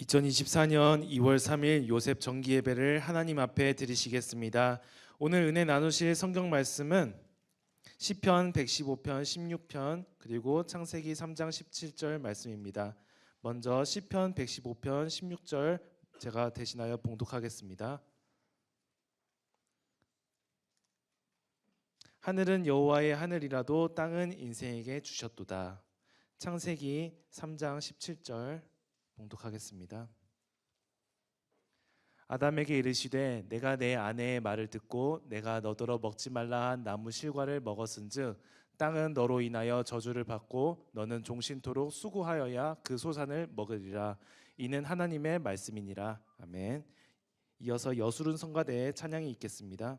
2024년 2월 3일 요셉 정기 예배를 하나님 앞에 드리시겠습니다. 오늘 은혜 나누실 성경 말씀은 시편 115편 16편 그리고 창세기 3장 17절 말씀입니다. 먼저 시편 115편 16절 제가 대신하여 봉독하겠습니다. 하늘은 여호와의 하늘이라도 땅은 인생에게 주셨도다. 창세기 3장 17절 봉독하겠습니다. 아담에게 이르시되 내가 내 아내의 말을 듣고 내가 너더러 먹지 말라 한 나무 실과를 먹었은즉 땅은 너로 인하여 저주를 받고 너는 종신토록 수고하여야 그 소산을 먹으리라. 이는 하나님의 말씀이니라. 아멘. 이어서 여수른 성가대의 찬양이 있겠습니다.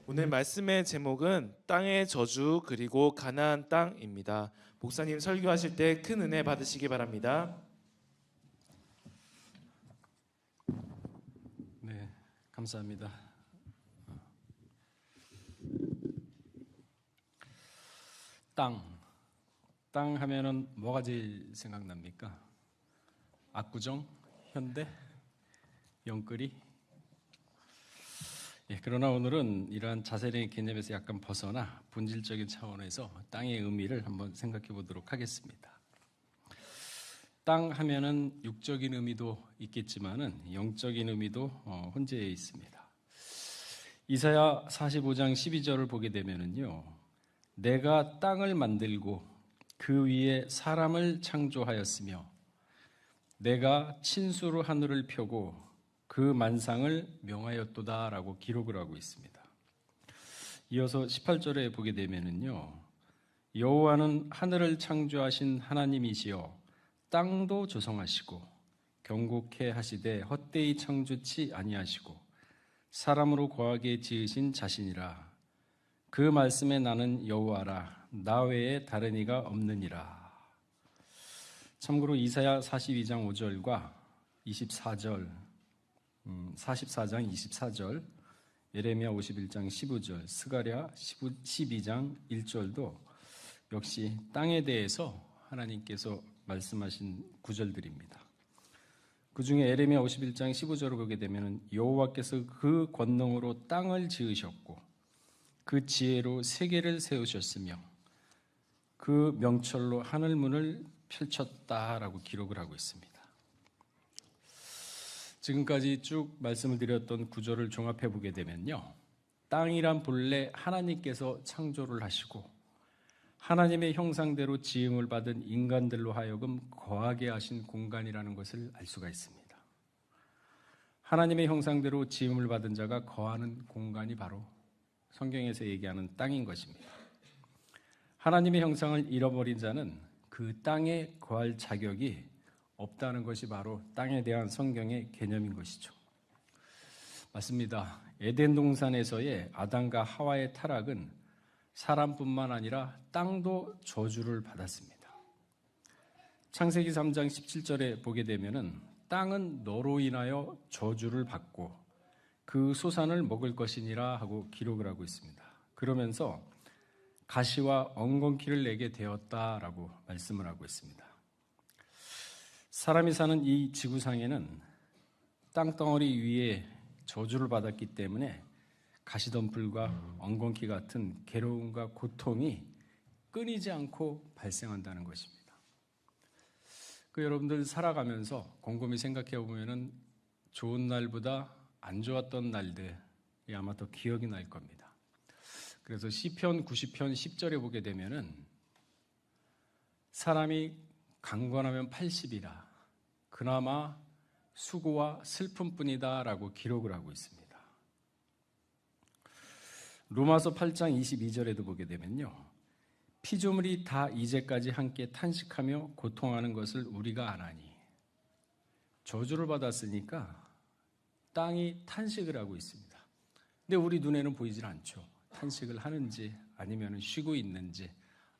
오늘 말씀의 제목은 땅의 저주 그리고 가나안 땅입니다. 목사님 설교하실 때 큰 은혜 받으시기 바랍니다. 네, 감사합니다. 땅 하면은 뭐가 제일 생각납니까? 압구정, 현대, 영끌이. 그러나 오늘은 이러한 자세의 개념에서 약간 벗어나 본질적인 차원에서 땅의 의미를 한번 생각해 보도록 하겠습니다. 땅 하면은 육적인 의미도 있겠지만은 영적인 의미도 혼재해 있습니다. 이사야 45장 12절을 보게 되면은요, 내가 땅을 만들고 그 위에 사람을 창조하였으며 내가 친수로 하늘을 펴고 그 만상을 명하였도다 라고 기록을 하고 있습니다. 이어서 18절에 보게 되면은요, 여호와는 하늘을 창조하신 하나님이시여 땅도 조성하시고 경고케 하시되 헛되이 창조치 아니하시고 사람으로 거하게 지으신 자신이라. 그 말씀에 나는 여호와라 나 외에 다른 이가 없느니라. 참고로 이사야 42장 5절과 44장 24절, 예레미야 51장 15절, 스가랴 12장 1절도 역시 땅에 대해서 하나님께서 말씀하신 구절들입니다. 그 중에 에레미야 51장 15절을 보게 되면 여호와께서 그 권능으로 땅을 지으셨고 그 지혜로 세계를 세우셨으며 그 명철로 하늘 문을 펼쳤다라고 기록을 하고 있습니다. 지금까지 쭉 말씀을 드렸던 구절을 종합해 보게 되면요, 땅이란 본래 하나님께서 창조를 하시고 하나님의 형상대로 지음을 받은 인간들로 하여금 거하게 하신 공간이라는 것을 알 수가 있습니다. 하나님의 형상대로 지음을 받은 자가 거하는 공간이 바로 성경에서 얘기하는 땅인 것입니다. 하나님의 형상을 잃어버린 자는 그 땅에 거할 자격이 없다는 것이 바로 땅에 대한 성경의 개념인 것이죠. 맞습니다. 에덴 동산에서의 아담과 하와의 타락은 사람뿐만 아니라 땅도 저주를 받았습니다. 창세기 3장 17절에 보게 되면은 땅은 너로 인하여 저주를 받고 그 소산을 먹을 것이니라 하고 기록을 하고 있습니다. 그러면서 가시와 엉겅퀴를 내게 되었다라고 말씀을 하고 있습니다. 사람이 사는 이 지구상에는 땅덩어리 위에 저주를 받았기 때문에 가시덤불과 엉겅퀴 같은 괴로움과 고통이 끊이지 않고 발생한다는 것입니다. 여러분들 살아가면서 곰곰이 생각해 보면은 좋은 날보다 안 좋았던 날들이 아마 더 기억이 날 겁니다. 그래서 시편 90편 10절에 보게 되면은 사람이 강건하면 80이라 그나마 수고와 슬픔뿐이다라고 기록을 하고 있습니다. 로마서 8장 22절에도 보게 되면요, 피조물이 다 이제까지 함께 탄식하며 고통하는 것을 우리가 아나니, 저주를 받았으니까 땅이 탄식을 하고 있습니다. 근데 우리 눈에는 보이질 않죠. 탄식을 하는지 아니면 쉬고 있는지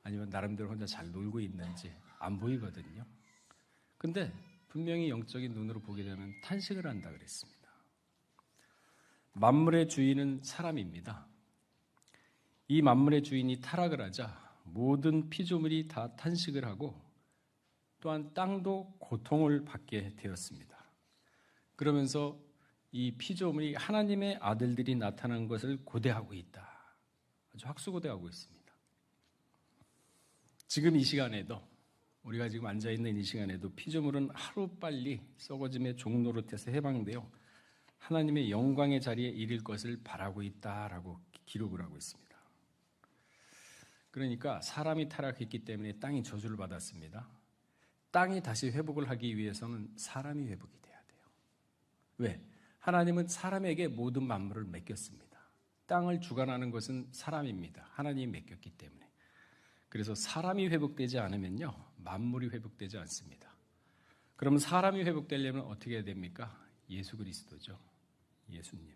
아니면 나름대로 혼자 잘 놀고 있는지 안 보이거든요. 근데 분명히 영적인 눈으로 보게 되면 탄식을 한다 그랬습니다. 만물의 주인은 사람입니다. 이 만물의 주인이 타락을 하자 모든 피조물이 다 탄식을 하고 또한 땅도 고통을 받게 되었습니다. 그러면서 이 피조물이 하나님의 아들들이 나타난 것을 고대하고 있다. 아주 학수고대하고 있습니다. 지금 이 시간에도 우리가 지금 앉아있는 이 시간에도 피조물은 하루빨리 썩어짐의 종노릇에서 해방되어 하나님의 영광의 자리에 이를 것을 바라고 있다라고 기록을 하고 있습니다. 그러니까 사람이 타락했기 때문에 땅이 저주를 받았습니다. 땅이 다시 회복을 하기 위해서는 사람이 회복이 돼야 돼요. 왜? 하나님은 사람에게 모든 만물을 맡겼습니다. 땅을 주관하는 것은 사람입니다. 하나님이 맡겼기 때문에. 그래서 사람이 회복되지 않으면요, 만물이 회복되지 않습니다. 그럼 사람이 회복되려면 어떻게 해야 됩니까? 예수 그리스도죠. 예수님.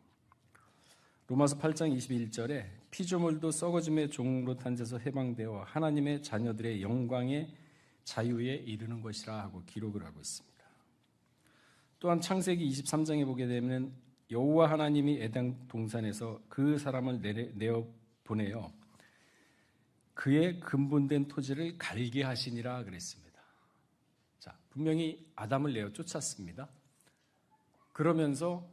로마서 8장 21절에 피조물도 썩어짐의 종으로 탄재서 해방되어 하나님의 자녀들의 영광의 자유에 이르는 것이라 하고 기록을 하고 있습니다. 또한 창세기 23장에 보게 되면 여호와 하나님이 에덴 동산에서 그 사람을 내어 보내어 그의 근본된 토지를 갈게 하시니라 그랬습니다. 자, 분명히 아담을 내어 쫓았습니다. 그러면서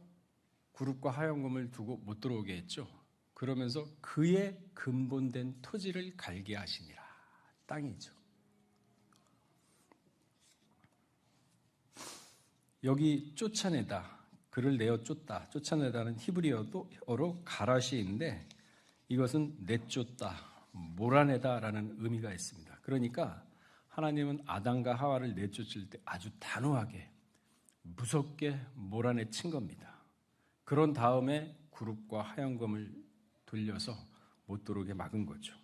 구름과 하얀금을 두고 못 들어오게 했죠. 그러면서 그의 근본된 토지를 갈게 하시니라. 땅이죠. 여기 쫓아내다, 그를 내어 쫓다, 쫓아내다는 히브리어로 가라시인데 이것은 내쫓다, 몰아내다라는 의미가 있습니다. 그러니까 하나님은 아담과 하와를 내쫓을 때 아주 단호하게 무섭게 몰아내친 겁니다. 그런 다음에 구름과 하얀검을 돌려서 못 들어오게 막은 거죠.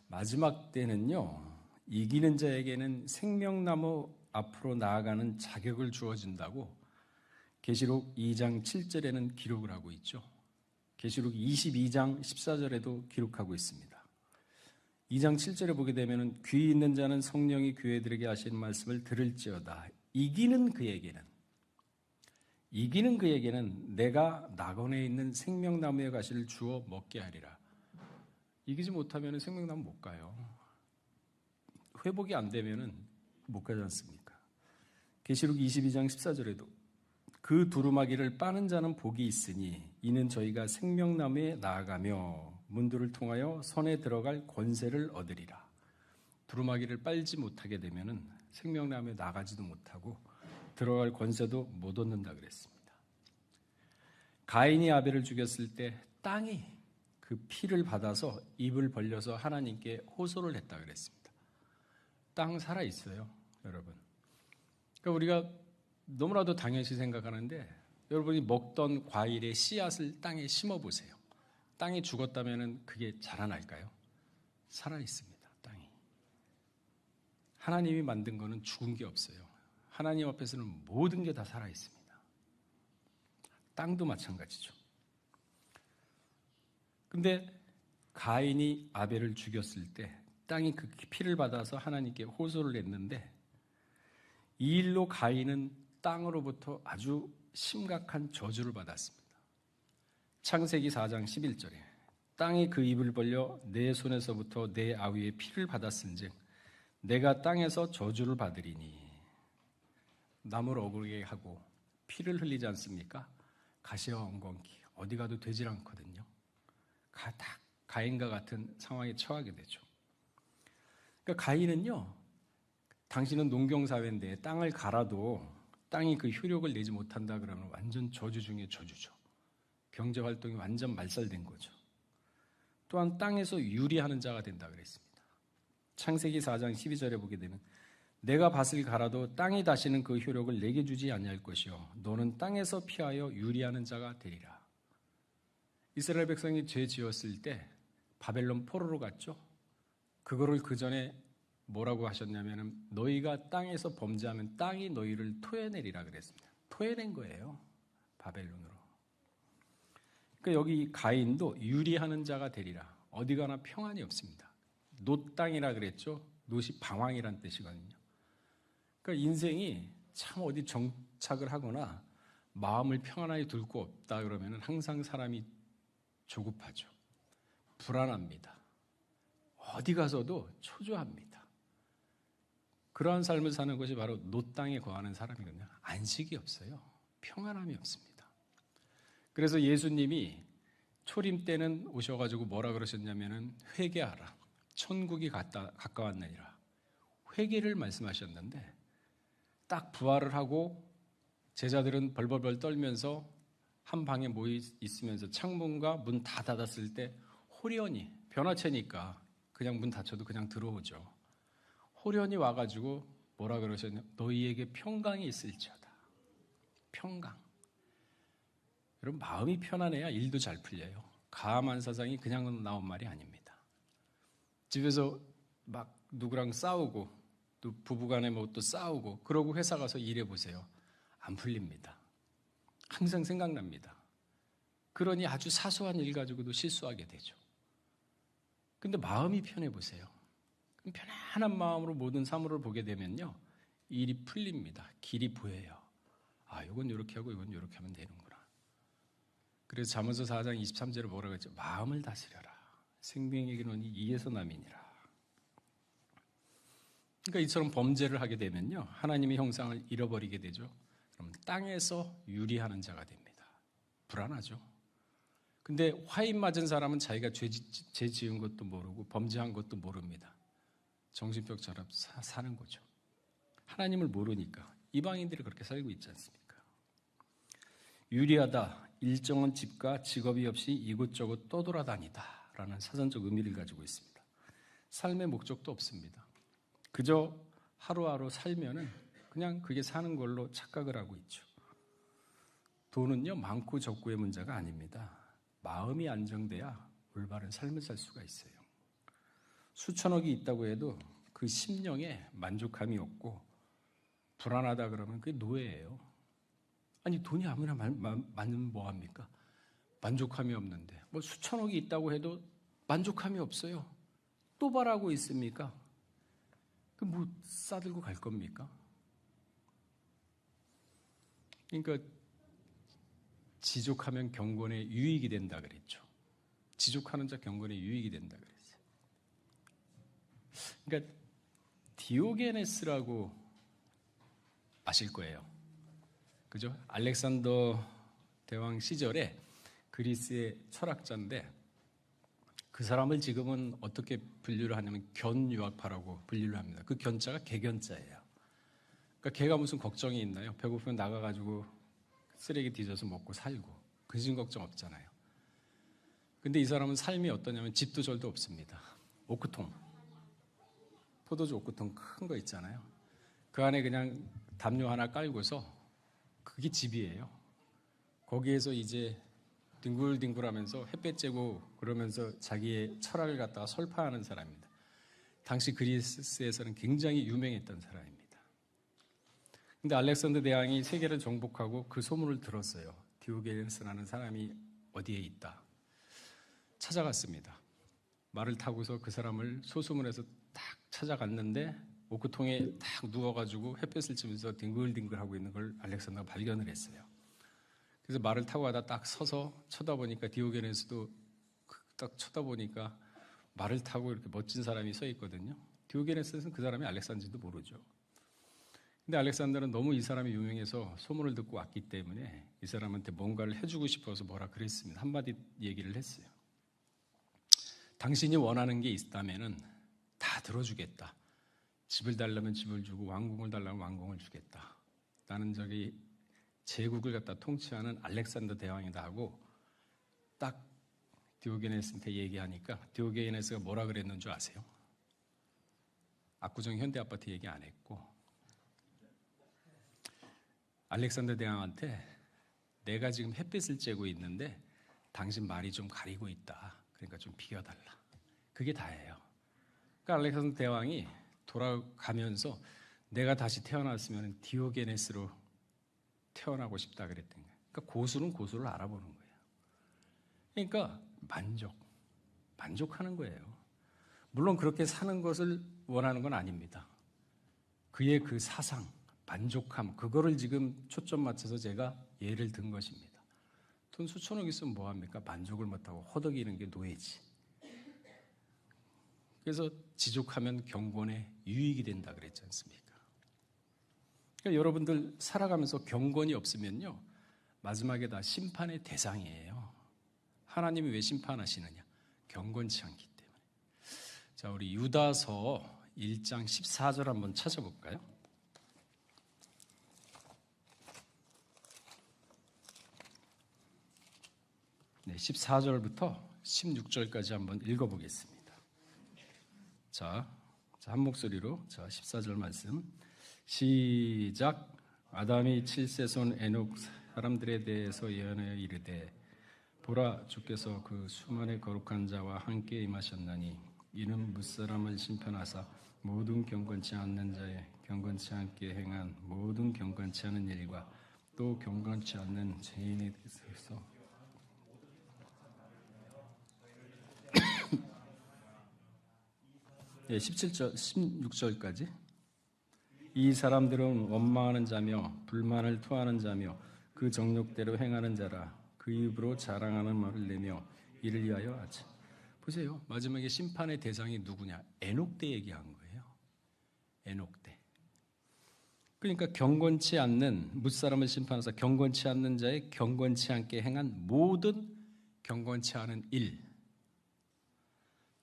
마지막 때는요, 이기는 자에게는 생명나무 앞으로 나아가는 자격을 주어진다고 계시록 2장 7절에는 기록을 하고 있죠. 계시록 22장 14절에도 기록하고 있습니다. 2장 7절에 보게 되면 귀 있는 자는 성령이 교회들에게 하시는 말씀을 들을지어다. 이기는 그에게는 내가 낙원에 있는 생명나무의 가시를 주어 먹게 하리라. 이기지 못하면 생명나무 못 가요. 회복이 안 되면 못 가지 않습니까? 계시록 22장 14절에도 그 두루마기를 빠는 자는 복이 있으니 이는 저희가 생명나무에 나아가며 문들을 통하여 손에 들어갈 권세를 얻으리라. 두루마기를 빨지 못하게 되면은 생명나무에 나가지도 못하고 들어갈 권세도 못 얻는다 그랬습니다. 가인이 아벨을 죽였을 때 땅이 그 피를 받아서 입을 벌려서 하나님께 호소를 했다 그랬습니다. 땅 살아 있어요, 여러분. 그러니까 우리가 너무나도 당연시 생각하는데 여러분이 먹던 과일의 씨앗을 땅에 심어 보세요. 땅이 죽었다면 그게 자라날까요? 살아 있습니다, 땅이. 하나님이 만든 거는 죽은 게 없어요. 하나님 앞에서는 모든 게 다 살아 있습니다. 땅도 마찬가지죠. 근데 가인이 아벨을 죽였을 때 땅이 그 피를 받아서 하나님께 호소를 했는데 이 일로 가인은 땅으로부터 아주 심각한 저주를 받았습니다. 창세기 4장 11절에 땅이 그 입을 벌려 내 손에서부터 내 아우의 피를 받았은즉 내가 땅에서 저주를 받으리니. 나무를 어그게 하고 피를 흘리지 않습니까? 가시와 엉겅퀴 어디 가도 되질 않거든요. 다 가인과 같은 상황에 처하게 되죠. 그러니까 가인은요, 당신은 농경사회인데 땅을 갈아도 땅이 그 효력을 내지 못한다 그러면 완전 저주 중에 저주죠. 경제활동이 완전 말살된 거죠. 또한 땅에서 유리하는 자가 된다 그랬습니다. 창세기 4장 12절에 보게 되면 내가 밭을 갈아도 땅이 다시는 그 효력을 내게 주지 아니할 것이요 너는 땅에서 피하여 유리하는 자가 되리라. 이스라엘 백성이 죄 지었을 때 바벨론 포로로 갔죠. 그거를 그 전에 뭐라고 하셨냐면 너희가 땅에서 범죄하면 땅이 너희를 토해내리라 그랬습니다. 토해낸 거예요, 바벨론으로. 그러니까 여기 가인도 유리하는 자가 되리라. 어디 가나 평안이 없습니다. 놋 땅이라 그랬죠. 놋이 방황이란 뜻이거든요. 그러니까 인생이 참 어디 정착을 하거나 마음을 평안하게 둘 거 없다 그러면 항상 사람이 조급하죠. 불안합니다. 어디 가서도 초조합니다. 그러한 삶을 사는 것이 바로 놋 땅에 거하는 사람이거든요. 안식이 없어요. 평안함이 없습니다. 그래서 예수님이 초림 때는 오셔가지고 뭐라 그러셨냐면은 회개하라. 천국이 가까웠느니라. 회개를 말씀하셨는데 딱 부활을 하고 제자들은 벌벌벌 떨면서 한 방에 모여 있으면서 창문과 문 다 닫았을 때 호련히 변화체니까 그냥 문 닫혀도 그냥 들어오죠. 호련히 와가지고 뭐라 그러셨냐? 너희에게 평강이 있을지어다. 평강. 여러분 마음이 편안해야 일도 잘 풀려요. 가만 사상이 그냥 나온 말이 아닙니다. 집에서 막 누구랑 싸우고 또 부부간에 뭐 또 싸우고 그러고 회사 가서 일해 보세요. 안 풀립니다. 항상 생각납니다. 그러니 아주 사소한 일 가지고도 실수하게 되죠. 근데 마음이 편해 보세요. 그럼 편안한 마음으로 모든 사물을 보게 되면요. 일이 풀립니다. 길이 보여요. 아, 이건 이렇게 하고 이건 이렇게 하면 되는구나. 그래서 잠언서 4장 23절에 뭐라고 했죠? 마음을 다스려라. 생명에게는 이에서 남이니라. 그러니까 이처럼 범죄를 하게 되면요. 하나님의 형상을 잃어버리게 되죠. 그럼 땅에서 유리하는 자가 됩니다. 불안하죠. 근데 화인 맞은 사람은 자기가 죄 지은 것도 모르고 범죄한 것도 모릅니다. 정신병처럼 사는 거죠. 하나님을 모르니까 이방인들이 그렇게 살고 있지 않습니까? 유리하다. 일정한 집과 직업이 없이 이곳저곳 떠돌아다니다 라는 사전적 의미를 가지고 있습니다. 삶의 목적도 없습니다. 그저 하루하루 살면은 그냥 그게 사는 걸로 착각을 하고 있죠. 돈은요, 많고 적고의 문제가 아닙니다. 마음이 안정돼야 올바른 삶을 살 수가 있어요. 수천억이 있다고 해도 그 심령에 만족함이 없고 불안하다 그러면 그게 노예예요. 아니 돈이 아무나 많으면 뭐합니까? 만족함이 없는데 뭐 수천억이 있다고 해도 만족함이 없어요. 또 바라고 있습니까? 그 뭐 싸들고 갈 겁니까? 그러니까 지족하면 경건에 유익이 된다 그랬죠. 지족하는 자 경건에 유익이 된다 그랬어요. 그러니까 디오게네스라고 아실 거예요. 그죠? 알렉산더 대왕 시절에 그리스의 철학자인데 그 사람을 지금은 어떻게 분류를 하냐면 견유학파라고 분류를 합니다. 그 견자가 개견자예요. 그러니까 개가 무슨 걱정이 있나요? 배고프면 나가가지고 쓰레기 뒤져서 먹고 살고 근심 걱정 없잖아요. 근데 이 사람은 삶이 어떠냐면 집도 절도 없습니다. 오크통, 포도주 오크통 큰 거 있잖아요. 그 안에 그냥 담요 하나 깔고서 그게 집이에요. 거기에서 이제 뒹굴뒹굴하면서 햇볕 쬐고 그러면서 자기의 철학을 갖다가 설파하는 사람입니다. 당시 그리스에서는 굉장히 유명했던 사람입니다. 근데 알렉산더 대왕이 세계를 정복하고 그 소문을 들었어요. 디오게네스라는 사람이 어디에 있다. 찾아갔습니다. 말을 타고서 그 사람을 소수문에서 딱 찾아갔는데 오크통에 딱 누워가지고 햇볕을 쬐면서 뒹굴뒹굴하고 있는 걸 알렉산더가 발견을 했어요. 그래서 말을 타고 가다 딱 서서 쳐다보니까 디오게네스도 딱 쳐다보니까 말을 타고 이렇게 멋진 사람이 서 있거든요. 디오게네스는 그 사람이 알렉산더인지도 모르죠. 근데 알렉산더는 너무 이 사람이 유명해서 소문을 듣고 왔기 때문에 이 사람한테 뭔가를 해주고 싶어서 뭐라 그랬습니다. 한마디 얘기를 했어요. 당신이 원하는 게 있다면은 다 들어주겠다. 집을 달라면 집을 주고 왕궁을 달라면 왕궁을 주겠다. 나는 저기 제국을 갖다 통치하는 알렉산더 대왕이다 하고 딱 디오게네스한테 얘기하니까 디오게네스가 뭐라 그랬는 줄 아세요? 압구정 현대아파트 얘기 안 했고 알렉산더 대왕한테 내가 지금 햇빛을 쬐고 있는데 당신 말이 좀 가리고 있다. 그러니까 좀 비켜달라. 그게 다예요. 그러니까 알렉산더 대왕이 돌아가면서 내가 다시 태어났으면 디오게네스로 태어나고 싶다 그랬던 거예요. 그러니까 고수는 고수를 알아보는 거예요. 그러니까 만족하는 거예요. 물론 그렇게 사는 것을 원하는 건 아닙니다. 그의 그 사상, 만족함, 그거를 지금 초점 맞춰서 제가 예를 든 것입니다. 돈 수천억 있으면 뭐합니까? 만족을 못하고 허덕이는 게 노예지. 그래서 지족하면 경건에 유익이 된다 그랬지 않습니까? 그러니까 여러분들 살아가면서 경건이 없으면요 마지막에 다 심판의 대상이에요. 하나님이 왜 심판하시느냐? 경건치 않기 때문에. 자, 우리 유다서 1장 14절 한번 찾아볼까요? 네, 14절부터 16절까지 한번 읽어보겠습니다. 자, 한 목소리로 14절 말씀 시작. 아담이 7세손 에녹 사람들에 대해서 예언하여 이르되 보라 주께서 그 수만의 거룩한 자와 함께 임하셨나니 이는 무사람을 심판하사 모든 경건치 않는 자의 경건치 않게 행한 모든 경건치 않은 일과 또 경건치 않는 죄인에 대해서 예, 17절, 16절까지 이 사람들은 원망하는 자며 불만을 토하는 자며 그 정욕대로 행하는 자라 그 입으로 자랑하는 말을 내며 이를 위하여 하자. 보세요. 마지막에 심판의 대상이 누구냐? 에녹 때 얘기한 거예요. 에녹 때. 그러니까 경건치 않는 무사람을 심판하사 경건치 않는 자의 경건치 않게 행한 모든 경건치 않은 일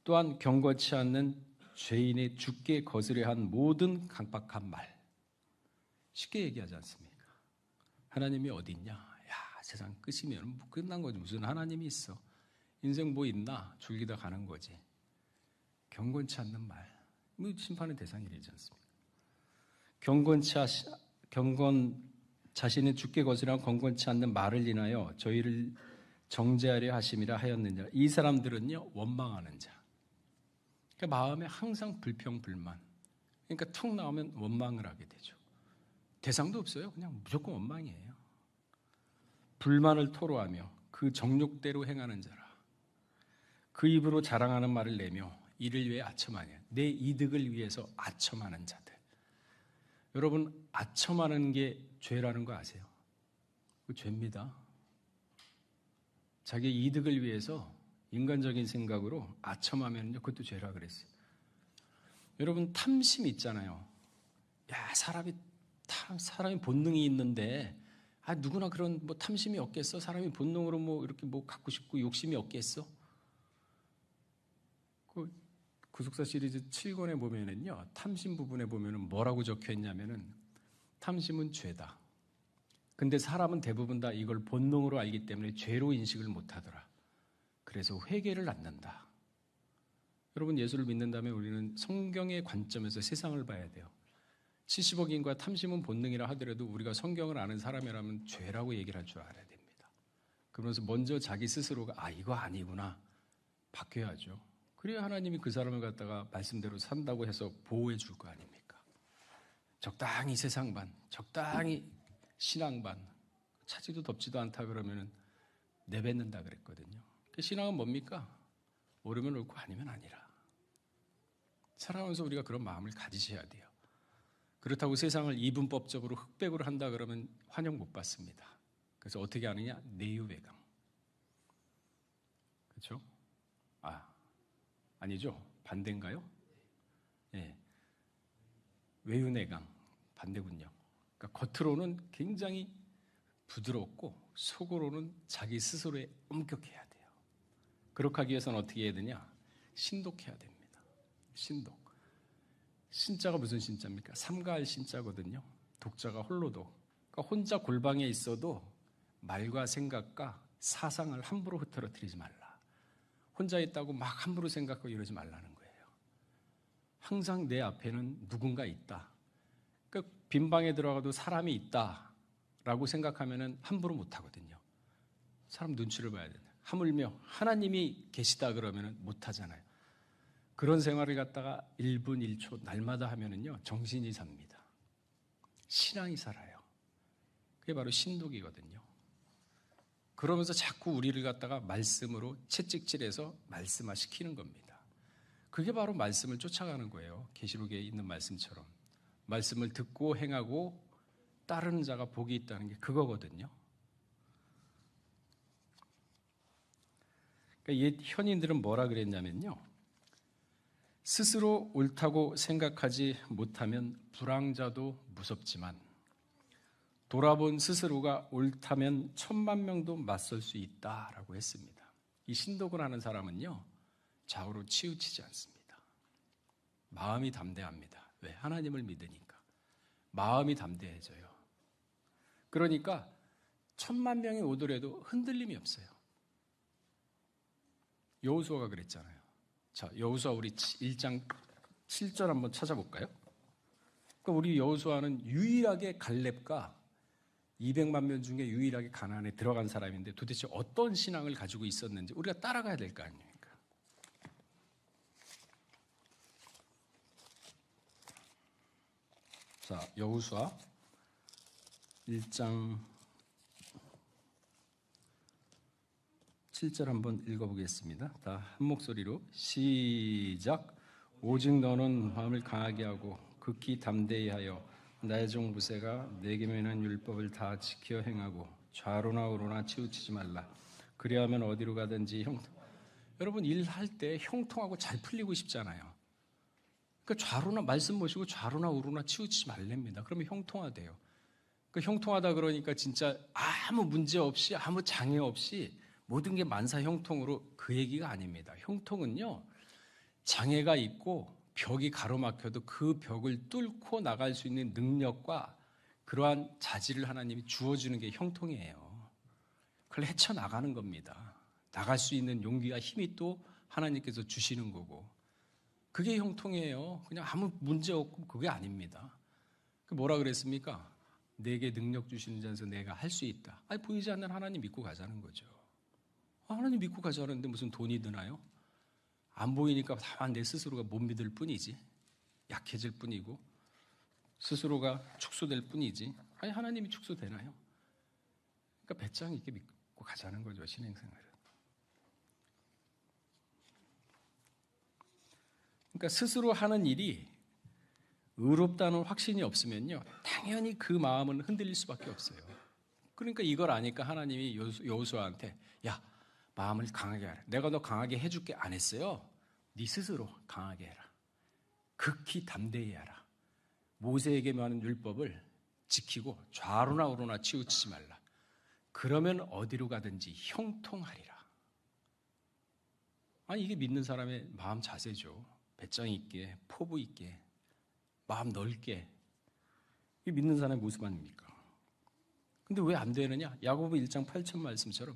또한 경건치 않는 죄인의 죽게 거스려 한 모든 강박한 말. 쉽게 얘기하지 않습니까? 하나님이 어디 있냐? 야, 세상 끝이면 뭐 끝난 거지. 무슨 하나님이 있어. 인생 뭐 있나? 죽이다 가는 거지. 경건치 않는 말. 뭐 심판의 대상이 되지 않습니까? 자신의 죽게 거스려 경건치 않는 말을 인하여 저희를 정죄하려 하심이라 하였느냐. 이 사람들은요, 원망하는 자. 그러니까 마음에 항상 불평, 불만. 그러니까 툭 나오면 원망을 하게 되죠. 대상도 없어요. 그냥 무조건 원망이에요. 불만을 토로하며 그 정욕대로 행하는 자라. 그 입으로 자랑하는 말을 내며 이를 위해 아첨하냐. 내 이득을 위해서 아첨하는 자들. 여러분, 아첨하는 게 죄라는 거 아세요? 그 죄입니다. 자기 이득을 위해서 인간적인 생각으로 아첨하면 그것도 죄라 그랬어요. 여러분 탐심 있잖아요. 야, 사람이 사람이 본능이 있는데 누구나 그런 뭐 탐심이 없겠어? 사람이 본능으로 뭐 이렇게 뭐 갖고 싶고 욕심이 없겠어? 그 구속사 시리즈 7권에 보면은요, 탐심 부분에 보면은 뭐라고 적혀 있냐면은 탐심은 죄다. 근데 사람은 대부분 다 이걸 본능으로 알기 때문에 죄로 인식을 못하더라. 그래서 회개를 않는다. 여러분, 예수를 믿는다면 우리는 성경의 관점에서 세상을 봐야 돼요. 70억 인과 탐심은 본능이라 하더라도 우리가 성경을 아는 사람이라면 죄라고 얘기를 할 줄 알아야 됩니다. 그러면서 먼저 자기 스스로가 이거 아니구나 바뀌어야죠. 그래야 하나님이 그 사람을 갖다가 말씀대로 산다고 해서 보호해 줄 거 아닙니까? 적당히 세상 반, 적당히 신앙 반, 차지도 덥지도 않다 그러면은 내뱉는다 그랬거든요. 그 신앙은 뭡니까? 옳으면 옳고 아니면 아니라. 살아가면서 우리가 그런 마음을 가지셔야 돼요. 그렇다고 세상을 이분법적으로 흑백으로 한다 그러면 환영 못 받습니다. 그래서 어떻게 하느냐? 내유외강. 그렇죠? 아니죠? 반대인가요? 네. 외유내강 반대군요. 그러니까 겉으로는 굉장히 부드럽고 속으로는 자기 스스로에 엄격해야 돼요. 그렇게 하기 위해서는 어떻게 해야 되냐? 신독해야 됩니다. 신독. 신자가 무슨 신자입니까? 삼가할 신자거든요. 독자가 홀로도. 그러니까 혼자 골방에 있어도 말과 생각과 사상을 함부로 흐트러뜨리지 말라. 혼자 있다고 막 함부로 생각하고 이러지 말라는 거예요. 항상 내 앞에는 누군가 있다. 그러니까 빈 방에 들어가도 사람이 있다라고 생각하면 함부로 못 하거든요. 사람 눈치를 봐야 된다. 하물며 하나님이 계시다 그러면 못 하잖아요. 그런 생활을 갖다가 1분 1초 날마다 하면은요, 정신이 삽니다. 신앙이 살아요. 그게 바로 신독이거든요. 그러면서 자꾸 우리를 갖다가 말씀으로 채찍질해서 말씀화시키는 겁니다. 그게 바로 말씀을 쫓아가는 거예요. 계시록에 있는 말씀처럼. 말씀을 듣고 행하고 따르는 자가 복이 있다는 게 그거거든요. 그러니까 옛 현인들은 뭐라 그랬냐면요. 스스로 옳다고 생각하지 못하면 불황자도 무섭지만 돌아본 스스로가 옳다면 10,000,000명도 맞설 수 있다라고 했습니다. 이 신독을 하는 사람은요, 좌우로 치우치지 않습니다. 마음이 담대합니다. 왜? 하나님을 믿으니까. 마음이 담대해져요. 그러니까 10,000,000명이 오더라도 흔들림이 없어요. 여호수아가 그랬잖아요. 자, 여호수아 우리 1장 7절 한번 찾아볼까요? 그러니까 우리 여호수아는 유일하게 갈렙과 200만 명 중에 유일하게 가나안에 들어간 사람인데 도대체 어떤 신앙을 가지고 있었는지 우리가 따라가야 될 거 아닙니까? 자, 여호수아 1장 7절 한번 읽어보겠습니다. 다 한 목소리로 시작. 오직 너는 마음을 강하게 하고 극히 담대히 하여 나의 종 모세가 내게 명한 율법을 다 지켜 행하고 좌로나 우로나 치우치지 말라. 그리하면 어디로 가든지 여러분 일할 때 형통하고 잘 풀리고 싶잖아요. 그러니까 좌로나 말씀 보시고 좌로나 우로나 치우치지 말랍니다. 그러면 형통하대요. 그 형통하다 그러니까 진짜 아무 문제 없이 아무 장애 없이 모든 게 만사 형통으로 그 얘기가 아닙니다. 형통은요, 장애가 있고 벽이 가로막혀도 그 벽을 뚫고 나갈 수 있는 능력과 그러한 자질을 하나님이 주어주는 게 형통이에요. 그걸 헤쳐나가는 겁니다. 나갈 수 있는 용기와 힘이 또 하나님께서 주시는 거고, 그게 형통이에요. 그냥 아무 문제 없고 그게 아닙니다. 뭐라 그랬습니까? 내게 능력 주시는 자에서 내가 할 수 있다. 보이지 않는 하나님 믿고 가자는 거죠. 하나님 믿고 가자는데 무슨 돈이 드나요? 안 보이니까 다만 내 스스로가 못 믿을 뿐이지, 약해질 뿐이고 스스로가 축소될 뿐이지, 하나님이 축소되나요? 그러니까 배짱 있게 믿고 가자는 거죠, 신앙생활은. 그러니까 스스로 하는 일이 의롭다는 확신이 없으면요, 당연히 그 마음은 흔들릴 수밖에 없어요. 그러니까 이걸 아니까 하나님이 여호수아한테 야, 마음을 강하게 하라. 내가 너 강하게 해줄게 안 했어요. 네 스스로 강하게 해라. 극히 담대히 하라. 모세에게 말한 율법을 지키고 좌로나 우로나 치우치지 말라. 그러면 어디로 가든지 형통하리라. 아니 이게 믿는 사람의 마음 자세죠. 배짱 있게, 포부 있게, 마음 넓게. 이게 믿는 사람의 모습 아닙니까? 근데 왜 안 되느냐? 야고보 1장 8절 말씀처럼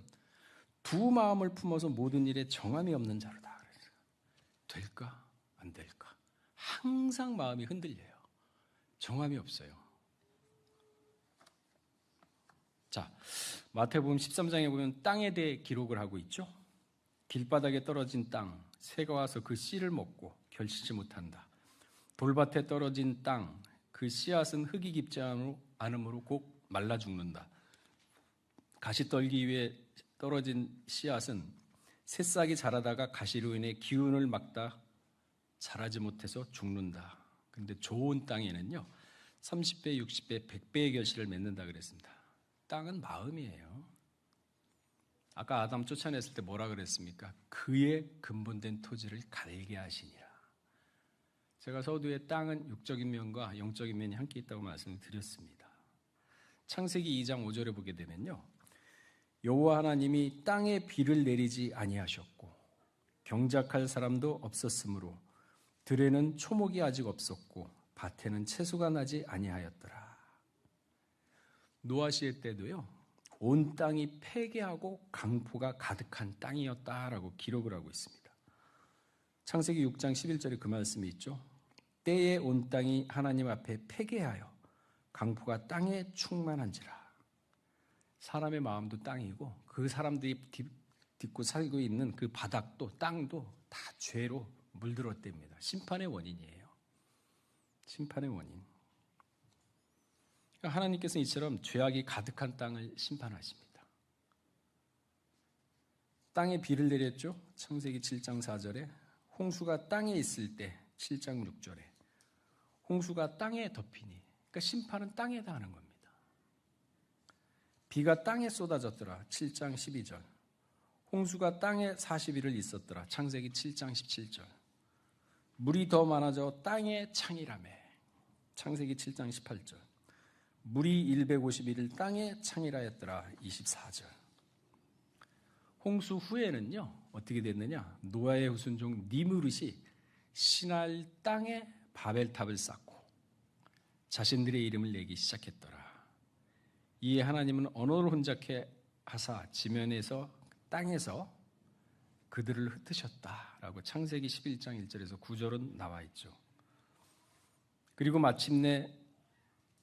두 마음을 품어서 모든 일에 정함이 없는 자로다. 그래서 될까? 안 될까? 항상 마음이 흔들려요. 정함이 없어요. 자, 마태복음 13장에 보면 땅에 대해 기록을 하고 있죠. 길바닥에 떨어진 땅, 새가 와서 그 씨를 먹고 결실치 못한다. 돌밭에 떨어진 땅, 그 씨앗은 흙이 깊지 않으므로 곧 말라 죽는다. 가시떨기 위에 떨어진 씨앗은 새싹이 자라다가 가시로 인해 기운을 막다 자라지 못해서 죽는다. 그런데 좋은 땅에는요 30배, 60배, 100배의 결실을 맺는다 그랬습니다. 땅은 마음이에요. 아까 아담 쫓아냈을 때 뭐라 그랬습니까? 그의 근본된 토지를 갈게 하시니라. 제가 서두에 땅은 육적인 면과 영적인 면이 함께 있다고 말씀을 드렸습니다. 창세기 2장 5절에 보게 되면요, 여호와 하나님이 땅에 비를 내리지 아니하셨고 경작할 사람도 없었으므로 들에는 초목이 아직 없었고 밭에는 채소가 나지 아니하였더라. 노아 시대 때도요, 온 땅이 폐괴하고 강포가 가득한 땅이었다라고 기록을 하고 있습니다. 창세기 6장 11절에 그 말씀이 있죠. 때에 온 땅이 하나님 앞에 폐괴하여 강포가 땅에 충만한지라. 사람의 마음도 땅이고 그 사람들이 딛고 살고 있는 그 바닥도 땅도 다 죄로 물들었답니다. 심판의 원인이에요. 심판의 원인. 하나님께서는 이처럼 죄악이 가득한 땅을 심판하십니다. 땅에 비를 내렸죠. 창세기 7장 4절에 홍수가 땅에 있을 때 7장 6절에 홍수가 땅에 덮이니, 그러니까 심판은 땅에다 하는 겁니다. 비가 땅에 쏟아졌더라. 7장 12절. 홍수가 땅에 40일을 있었더라. 창세기 7장 17절. 물이 더 많아져 땅에 창이라며. 창세기 7장 18절. 물이 151일 땅에 창이라였더라. 24절. 홍수 후에는요 어떻게 됐느냐? 노아의 후손종 니므릇이 시날 땅에 바벨탑을 쌓고 자신들의 이름을 내기 시작했더라. 이에 하나님은 언어를 혼잡케 하사 지면에서 땅에서 그들을 흩으셨다라고 창세기 11장 1절에서 9절은 나와 있죠. 그리고 마침내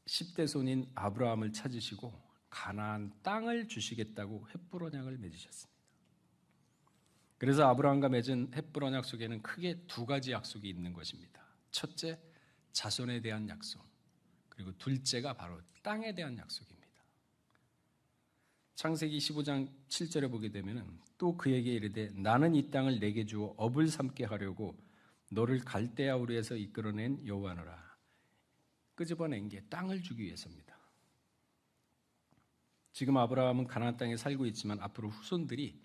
10대 손인 아브라함을 찾으시고 가나안 땅을 주시겠다고 헷불 언약을 맺으셨습니다. 그래서 아브라함과 맺은 헷불 언약 속에는 크게 두 가지 약속이 있는 것입니다. 첫째, 자손에 대한 약속. 그리고 둘째가 바로 땅에 대한 약속입니다. 창세기 15장 7절에 보게 되면 또 그에게 이르되 나는 이 땅을 내게 주어 업을 삼게 하려고 너를 갈대아 우르에서 이끌어낸 여호와노라. 끄집어낸 게 땅을 주기 위해서입니다. 지금 아브라함은 가나안 땅에 살고 있지만 앞으로 후손들이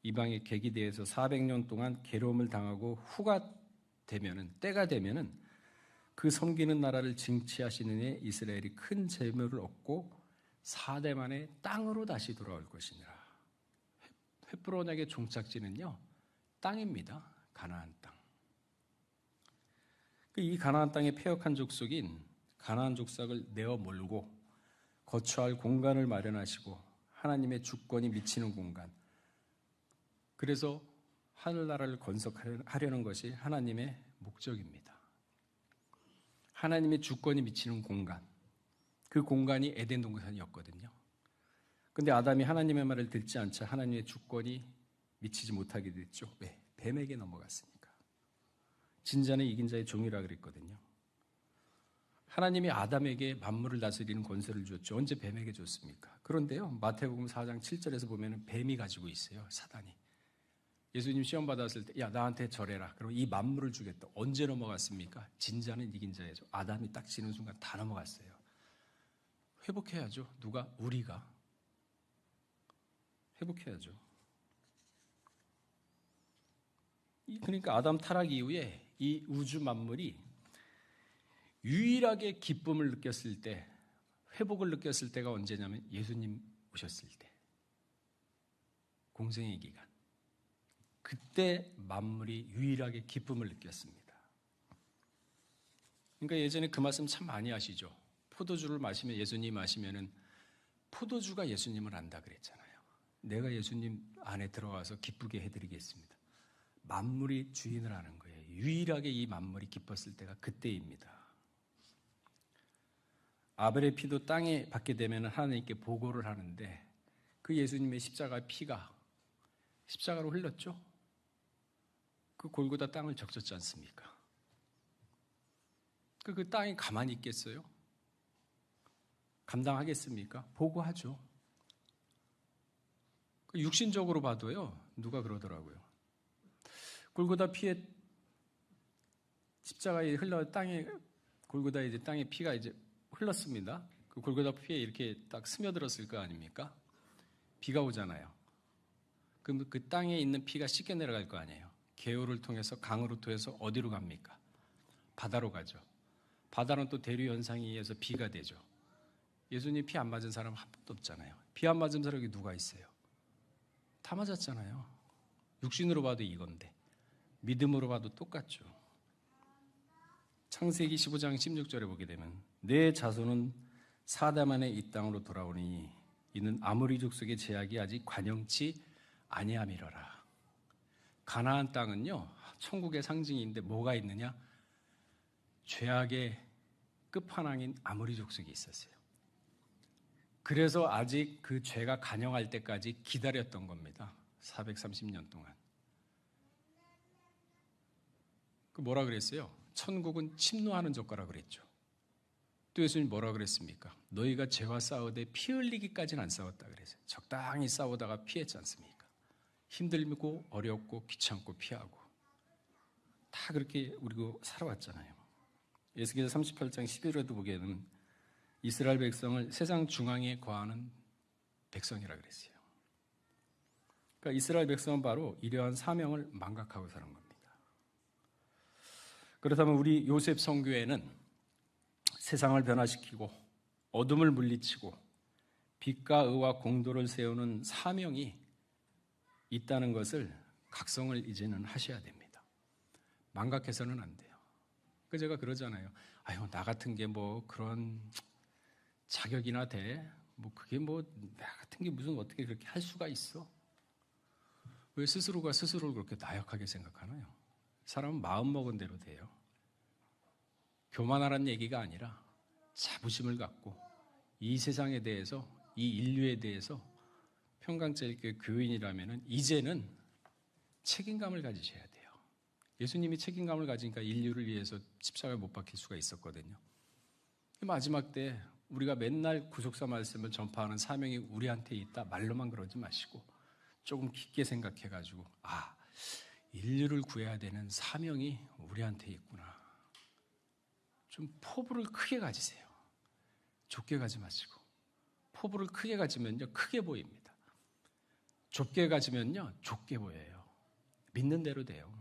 이방의 계기대에서 400년 동안 괴로움을 당하고 때가 되면은 그 섬기는 나라를 징치하시는 해 이스라엘이 큰 재물을 얻고 4대 만에 땅으로 다시 돌아올 것이니라. 횃불 언약의 종착지는요 땅입니다. 가나안 땅. 이 가나안 땅의 패역한 족속인 가나안 족속을 내어 몰고 거처할 공간을 마련하시고 하나님의 주권이 미치는 공간. 그래서 하늘나라를 건설하려는 것이 하나님의 목적입니다. 하나님의 주권이 미치는 공간. 그 공간이 에덴 동산이었거든요. 그런데 아담이 하나님의 말을 듣지 않자 하나님의 주권이 미치지 못하게 됐죠. 왜? 뱀에게 넘어갔으니까. 진자는 이긴 자의 종이라 그랬거든요. 하나님이 아담에게 만물을 다스리는 권세를 주었죠. 언제 뱀에게 줬습니까? 그런데요, 마태복음 4장 7절에서 보면 뱀이 가지고 있어요. 사단이. 예수님 시험 받았을 때, 야 나한테 절해라. 그럼 이 만물을 주겠다. 언제 넘어갔습니까? 진자는 이긴 자예요. 아담이 딱 지는 순간 다 넘어갔어요. 회복해야죠. 누가? 우리가. 회복해야죠. 그러니까 아담 타락 이후에 이 우주 만물이 유일하게 기쁨을 느꼈을 때 회복을 느꼈을 때가 언제냐면 예수님 오셨을 때. 공생의 기간. 그때 만물이 유일하게 기쁨을 느꼈습니다. 그러니까 예전에 그 말씀 참 많이 하시죠. 포도주를 마시면 예수님 마시면은 포도주가 예수님을 안다 그랬잖아요. 내가 예수님 안에 들어가서 기쁘게 해드리겠습니다. 만물이 주인을 아는 거예요. 유일하게 이 만물이 기뻤을 때가 그때입니다. 아벨의 피도 땅에 받게 되면 하나님께 보고를 하는데 그 예수님의 십자가의 피가 십자가로 흘렀죠. 그 골고다 땅을 적셨지 않습니까? 그 땅이 가만히 있겠어요? 감당하겠습니까? 보고하죠. 육신적으로 봐도요, 누가 그러더라고요. 골고다 피에 십자가에 흘러 땅에 골고다 이제 땅에 피가 이제 흘렀습니다. 그 골고다 피에 이렇게 딱 스며들었을 거 아닙니까? 비가 오잖아요. 그럼 그 땅에 있는 피가 씻겨 내려갈 거 아니에요. 개울을 통해서 강으로 통해서 어디로 갑니까? 바다로 가죠. 바다는 또 대류 현상에 의해서 비가 되죠. 예수님 피 안 맞은 사람 한 번도 없잖아요. 피 안 맞은 사람이 누가 있어요? 다 맞았잖아요. 육신으로 봐도 이건데 믿음으로 봐도 똑같죠. 창세기 15장 16절에 보게 되면 내 자손은 사대 만에 이 땅으로 돌아오니 이는 아모리 족속의 제약이 아직 관영치 아니함이러라. 가나안 땅은요, 천국의 상징인데 뭐가 있느냐? 죄악의 끝판왕인 아모리 족속이 있었어요. 그래서 아직 그 죄가 간영할 때까지 기다렸던 겁니다. 430년 동안. 그 뭐라 그랬어요? 천국은 침노하는 족가라 그랬죠. 또 예수님 뭐라 그랬습니까? 너희가 죄와 싸우되 피 흘리기까지는 안 싸웠다 그랬어요. 적당히 싸우다가 피했지 않습니까? 힘들고 어렵고 귀찮고 피하고 다 그렇게 우리가 살아왔잖아요. 에스겔 38장 11절에도 보기에는 이스라엘 백성을 세상 중앙에 거하는 백성이라 그랬어요. 그러니까 이스라엘 백성은 바로 이러한 사명을 망각하고 사는 겁니다. 그렇다면 우리 요셉 성교회는 세상을 변화시키고 어둠을 물리치고 빛과 의와 공도를 세우는 사명이 있다는 것을 각성을 이제는 하셔야 됩니다. 망각해서는 안 돼요. 그 제가 그러잖아요. 아유, 나 같은 게 뭐 그런 자격이나 돼? 뭐 그게 뭐 나 같은 게 무슨 어떻게 그렇게 할 수가 있어? 왜 스스로가 스스로를 그렇게 나약하게 생각하나요? 사람은 마음 먹은 대로 돼요. 교만하라는 얘기가 아니라 자부심을 갖고 이 세상에 대해서, 이 인류에 대해서 평강제일교회 교인이라면 이제는 책임감을 가지셔야 돼요. 예수님이 책임감을 가지니까 인류를 위해서 십자가에 못 박힐 수가 있었거든요. 마지막 때 우리가 맨날 구속사 말씀을 전파하는 사명이 우리한테 있다 말로만 그러지 마시고 조금 깊게 생각해가지고 인류를 구해야 되는 사명이 우리한테 있구나. 좀 포부를 크게 가지세요. 좁게 가지 마시고. 포부를 크게 가지면요, 크게 보입니다. 좁게 가지면요, 좁게 보여요. 믿는 대로 돼요.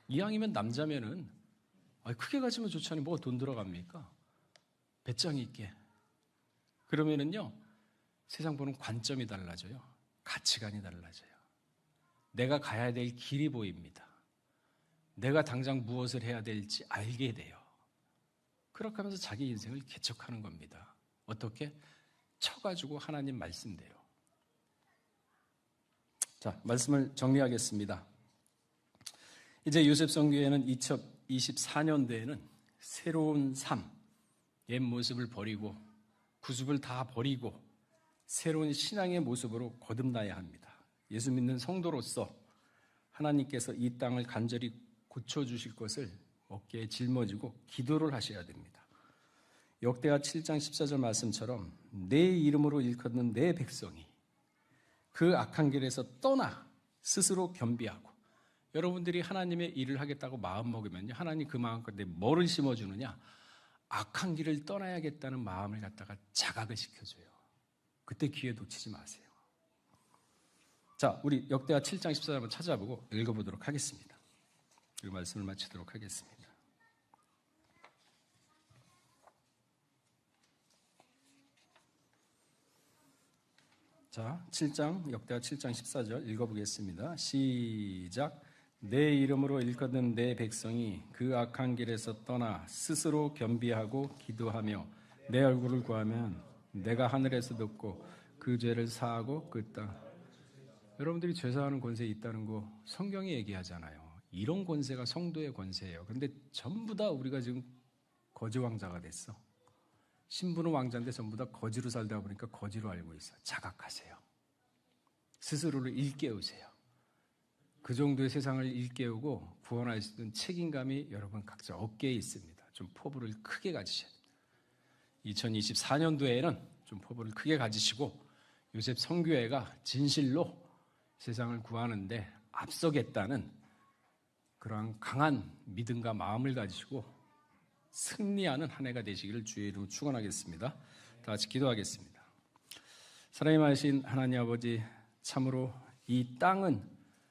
이왕이면 남자면은 크게 가지면 좋잖아요. 뭐가 돈 들어갑니까? 배짱이 있게. 그러면은요, 세상 보는 관점이 달라져요. 가치관이 달라져요. 내가 가야 될 길이 보입니다. 내가 당장 무엇을 해야 될지 알게 돼요. 그렇게 하면서 자기 인생을 개척하는 겁니다. 어떻게? 쳐가지고 하나님 말씀대로. 자, 말씀을 정리하겠습니다. 이제 요셉 성교회는 2024년도에는 새로운 삶, 옛 모습을 버리고 구습을 다 버리고 새로운 신앙의 모습으로 거듭나야 합니다. 예수 믿는 성도로서 하나님께서 이 땅을 간절히 고쳐주실 것을 어깨에 짊어지고 기도를 하셔야 됩니다. 역대하 7장 14절 말씀처럼 내 이름으로 일컫는 내 백성이 그 악한 길에서 떠나 스스로 겸비하고, 여러분들이 하나님의 일을 하겠다고 마음먹으면요, 하나님 그 마음 가운데 뭐를 심어주느냐? 악한 길을 떠나야겠다는 마음을 갖다가 자각을 시켜줘요. 그때 기회 놓치지 마세요. 자, 우리 역대하 7장 14절 한번 찾아보고 읽어보도록 하겠습니다. 그 말씀을 마치도록 하겠습니다. 자, 7장 역대하 7장 14절 읽어보겠습니다. 시작. 내 이름으로 일컫는 내 백성이 그 악한 길에서 떠나 스스로 겸비하고 기도하며 내 얼굴을 구하면 내가 하늘에서 듣고 그 죄를 사하고 그 땅. 여러분들이 죄사하는 권세 있다는 거 성경이 얘기하잖아요. 이런 권세가 성도의 권세예요. 그런데 전부 다 우리가 지금 거지 왕자가 됐어. 신부는 왕자인데 전부 다 거지로 살다 보니까 거지로 알고 있어. 자각하세요. 스스로를 일깨우세요. 그 정도의 세상을 일깨우고 구원할 수 있는 책임감이 여러분 각자 어깨에 있습니다. 좀 포부를 크게 가지셔야 됩니다. 2024년도에는 좀 포부를 크게 가지시고 요셉 선교회가 진실로 세상을 구하는데 앞서겠다는 그러한 강한 믿음과 마음을 가지시고 승리하는 한 해가 되시기를 주의 이름으로 축원하겠습니다. 다 같이 기도하겠습니다. 사랑이 많으신 하나님 아버지, 참으로 이 땅은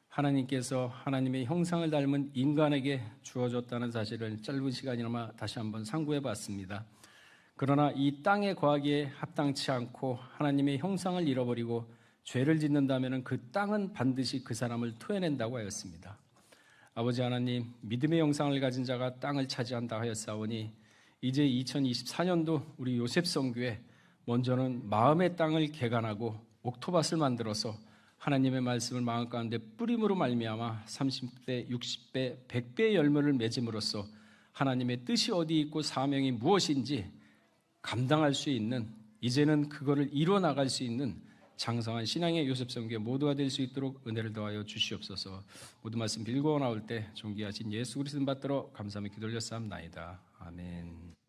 하나님께서 하나님의 형상을 닮은 인간에게 주어졌다는 사실을 짧은 시간이나마 다시 한번 상고해 봤습니다. 그러나 이 땅에 거하기에 합당치 않고 하나님의 형상을 잃어버리고 죄를 짓는다면 그 땅은 반드시 그 사람을 토해낸다고 하였습니다. 아버지 하나님, 믿음의 형상을 가진 자가 땅을 차지한다 하였사오니 이제 2024년도 우리 요셉 선교회 먼저는 마음의 땅을 개간하고 옥토밭을 만들어서 하나님의 말씀을 마음 가운데 뿌림으로 말미암아 30배, 60배, 100배의 열매를 맺음으로써 하나님의 뜻이 어디 있고 사명이 무엇인지 감당할 수 있는, 이제는 그거를 이루어 나갈 수 있는 장성한 신앙의 요셉 선교회 모두가 될 수 있도록 은혜를 더하여 주시옵소서. 모든 말씀 빌고 나올 때 존귀하신 예수 그리스도 받들어 감사하며 기도 올렸사옵나이다. 아멘.